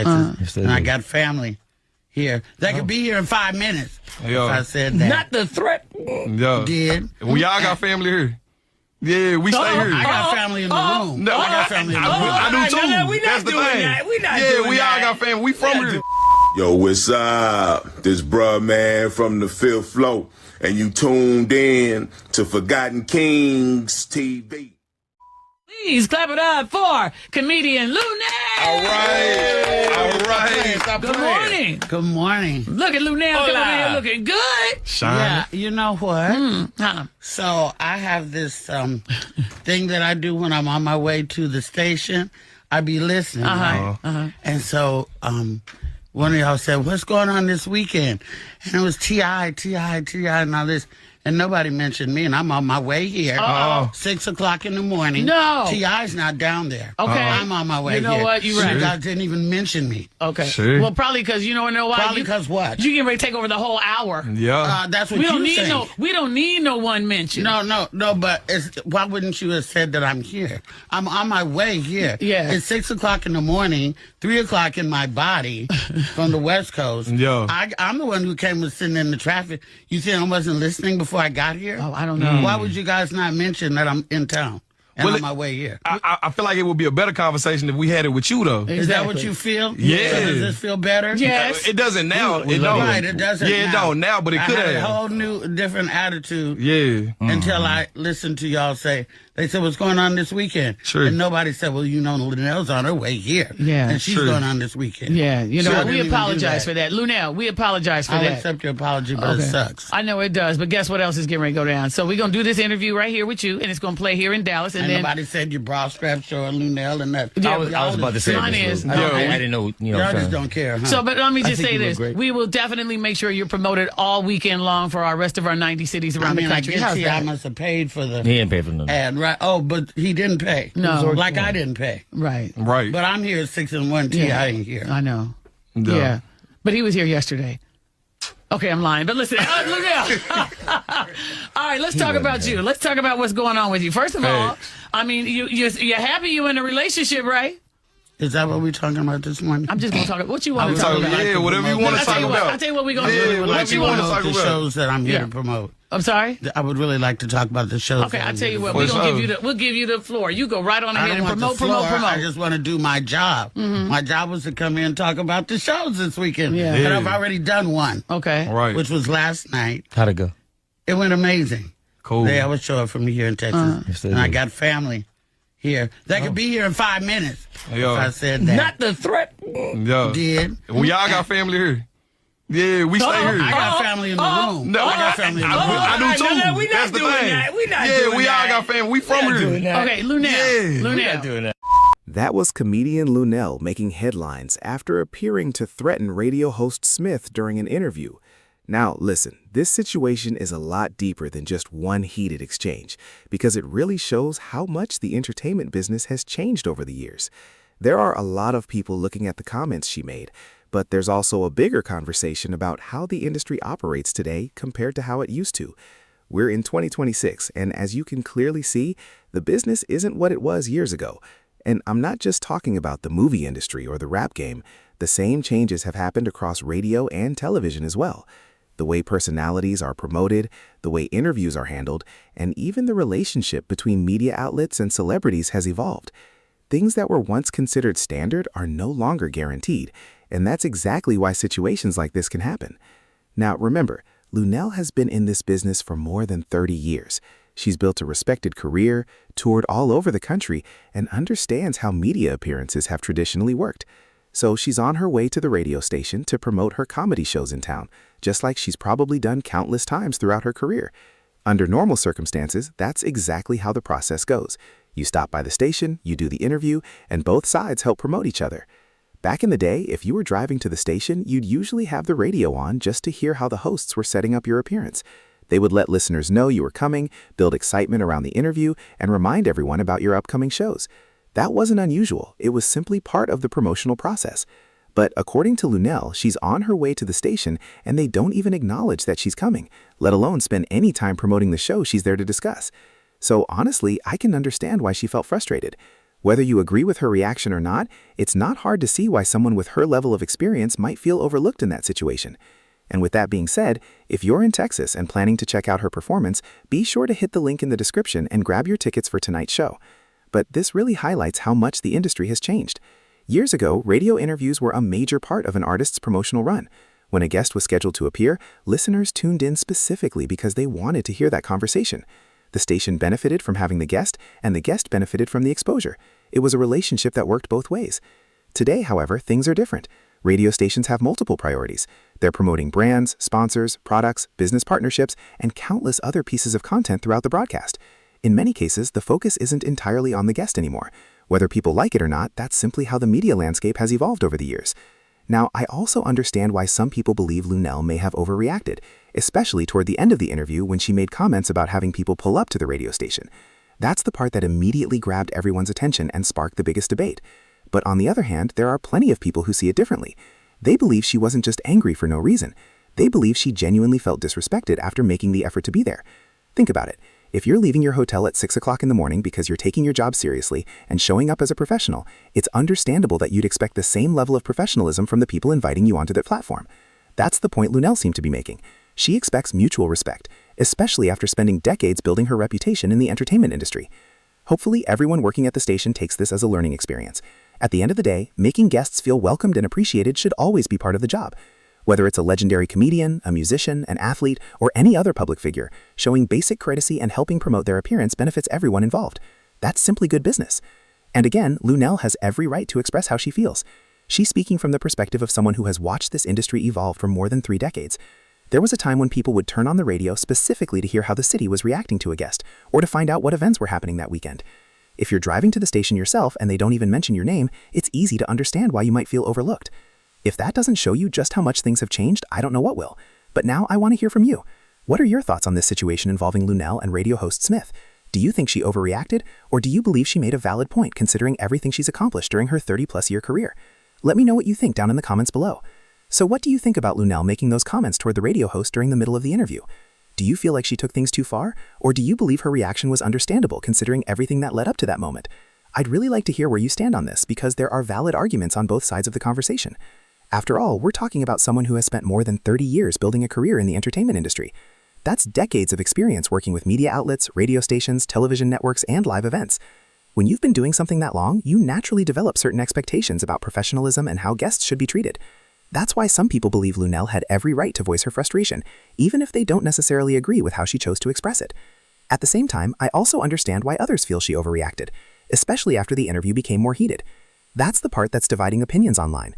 Texas, and I got family here. They could be here in 5 minutes. If I said that. Not the threat. Did. We all got family here. Yeah, we stay here. I got family in the room. No, I got family in the room. I do too. No, we not That's the doing thing. that. We not yeah, doing we that. all got family. We from here. Yo, what's up? This bruh man from the fifth floor, and you tuned in to Forgotten Kings TV. Please clap it up for comedian Luenell. All right. Good morning. Good morning. Look at Luenell coming in looking good. Shine. Yeah, you know what? So I have this thing that I do when I'm on my way to the station. I be listening, right? And so one of y'all said, "What's going on this weekend?" And it was T.I., and all this. And nobody mentioned me, and I'm on my way here. 6 o'clock in the morning. No. T.I.'s not down there. Okay. I'm on my way here. You know what? You're right. You guys didn't even mention me. Okay. Sure. Well, probably because you know why? Probably because what? You getting ready to take over the whole hour. Yeah. That's what We don't you need think. we don't need no one mention. No, but why wouldn't you have said that I'm here? I'm on my way here. Yeah. It's 6 o'clock in the morning, 3 o'clock in my body from the West Coast. Yeah. I'm the one who came and sitting in the traffic. You think I wasn't listening before I got here? Oh, I don't know. Why would you guys not mention that I'm in town and on my way here? I feel like it would be a better conversation if we had it with you, though. Is that what you feel? Yeah. So does this feel better? Yes. It doesn't now. It don't. Right, it doesn't Yeah, now. it don't now, but it could I had have. a whole new, different attitude. Yeah. Until I listened to y'all say, they said, what's going on this weekend? Sure. And nobody said, well, you know, Luenell's on her way here. Yeah. And she's Sure. going on this weekend. Yeah, you know So I what? We didn't even apologize do for that. Luenell, we apologize for I'll that. accept your apology, but it sucks. I know it does, but guess what else is getting ready to go down? So we're going to do this interview right here with you, and it's going to play here in Dallas. And And then nobody said your bra strap showing Luenell and that. Yeah, I was about to say mine this. is. I didn't know. Y'all just don't care, huh? So, but let me just think say you look this. great. We will definitely make sure you're promoted all weekend long for our rest of our 90 cities around I mean, the I country. guess How's I that? must have paid for the He didn't pay for nothing. ad, right? Oh, but he didn't pay. No. Like I didn't pay. Right. Right. But I'm here at 6 and 1 T.I. ain't here. I know. Yeah. Yeah. But he was here yesterday. Okay, I'm lying. But listen, look out. All right, let's talk about you. Let's talk about what's going on with you. First of all, I mean, you're happy you're in a relationship, right? Is that what we're talking about this morning? I'm just going to talk about what you want to talk talking- about. yeah, whatever you want to talk about. I'll tell you what we're going to Yeah, do. whatever What you you want wanna to talk the about. shows that I'm here Yeah. to promote. I'm sorry? I would really like to talk about the shows. Okay, that I'll I'm tell here you to what. promote. We'll give you the floor. You go right on I ahead don't and want promote, the floor. promote. I just want to do my job. My job was to come here and talk about the shows this weekend. Yeah. And I've already done one, Okay. Right. which was last night. How'd it go? It went amazing. Cool. They always show up from here in Texas. Yes, they And I do. got family here. They could be here in 5 minutes. Yeah. If I said that. Not the threat. Yeah. Did. We all got family here. Yeah, we stay here. I got family in the room. No, I got family in the room. I do too. No, we not That's the doing thing. that. We not yeah, doing we that. all got family. We from here. Okay, Luenell. Yeah. Luenell. Doing that. That was comedian Luenell making headlines after appearing to threaten radio host Smith during an interview. Now, listen, this situation is a lot deeper than just one heated exchange, because it really shows how much the entertainment business has changed over the years. There are a lot of people looking at the comments she made, but there's also a bigger conversation about how the industry operates today compared to how it used to. We're in 2026, and as you can clearly see, the business isn't what it was years ago. And I'm not just talking about the movie industry or the rap game. The same changes have happened across radio and television as well. The way personalities are promoted, the way interviews are handled, and even the relationship between media outlets and celebrities has evolved. Things that were once considered standard are no longer guaranteed, and that's exactly why situations like this can happen. Now, remember, Luenell has been in this business for more than 30 years. She's built a respected career, toured all over the country, and understands how media appearances have traditionally worked. So she's on her way to the radio station to promote her comedy shows in town, just like she's probably done countless times throughout her career. Under normal circumstances, that's exactly how the process goes. You stop by the station, you do the interview, and both sides help promote each other. Back in the day, if you were driving to the station, you'd usually have the radio on just to hear how the hosts were setting up your appearance. They would let listeners know you were coming, build excitement around the interview, and remind everyone about your upcoming shows. That wasn't unusual. It was simply part of the promotional process. But according to Luenell, she's on her way to the station, and they don't even acknowledge that she's coming, let alone spend any time promoting the show she's there to discuss. So honestly, I can understand why she felt frustrated. Whether you agree with her reaction or not, it's not hard to see why someone with her level of experience might feel overlooked in that situation. And with that being said, if you're in Texas and planning to check out her performance, be sure to hit the link in the description and grab your tickets for tonight's show. But this really highlights how much the industry has changed. Years ago, radio interviews were a major part of an artist's promotional run. When a guest was scheduled to appear, listeners tuned in specifically because they wanted to hear that conversation. The station benefited from having the guest, and the guest benefited from the exposure. It was a relationship that worked both ways. Today, however, things are different. Radio stations have multiple priorities. They're promoting brands, sponsors, products, business partnerships, and countless other pieces of content throughout the broadcast. In many cases, the focus isn't entirely on the guest anymore. Whether people like it or not, that's simply how the media landscape has evolved over the years. Now, I also understand why some people believe Luenell may have overreacted, especially toward the end of the interview when she made comments about having people pull up to the radio station. That's the part that immediately grabbed everyone's attention and sparked the biggest debate. But on the other hand, there are plenty of people who see it differently. They believe she wasn't just angry for no reason. They believe she genuinely felt disrespected after making the effort to be there. Think about it. If you're leaving your hotel at 6 o'clock in the morning because you're taking your job seriously and showing up as a professional, it's understandable that you'd expect the same level of professionalism from the people inviting you onto that platform. That's the point Luenell seemed to be making. She expects mutual respect, especially after spending decades building her reputation in the entertainment industry. Hopefully, everyone working at the station takes this as a learning experience. At the end of the day, making guests feel welcomed and appreciated should always be part of the job. Whether it's a legendary comedian, a musician, an athlete, or any other public figure, showing basic courtesy and helping promote their appearance benefits everyone involved. That's simply good business. And again, Luenell has every right to express how she feels. She's speaking from the perspective of someone who has watched this industry evolve for more than 3 decades. There was a time when people would turn on the radio specifically to hear how the city was reacting to a guest, or to find out what events were happening that weekend. If you're driving to the station yourself and they don't even mention your name, it's easy to understand why you might feel overlooked. If that doesn't show you just how much things have changed, I don't know what will. But now I want to hear from you. What are your thoughts on this situation involving Luenell and radio host Smith? Do you think she overreacted, or do you believe she made a valid point considering everything she's accomplished during her 30-plus year career? Let me know what you think down in the comments below. So what do you think about Luenell making those comments toward the radio host during the middle of the interview? Do you feel like she took things too far, or do you believe her reaction was understandable considering everything that led up to that moment? I'd really like to hear where you stand on this because there are valid arguments on both sides of the conversation. After all, we're talking about someone who has spent more than 30 years building a career in the entertainment industry. That's decades of experience working with media outlets, radio stations, television networks, and live events. When you've been doing something that long, you naturally develop certain expectations about professionalism and how guests should be treated. That's why some people believe Luenell had every right to voice her frustration, even if they don't necessarily agree with how she chose to express it. At the same time, I also understand why others feel she overreacted, especially after the interview became more heated. That's the part that's dividing opinions online.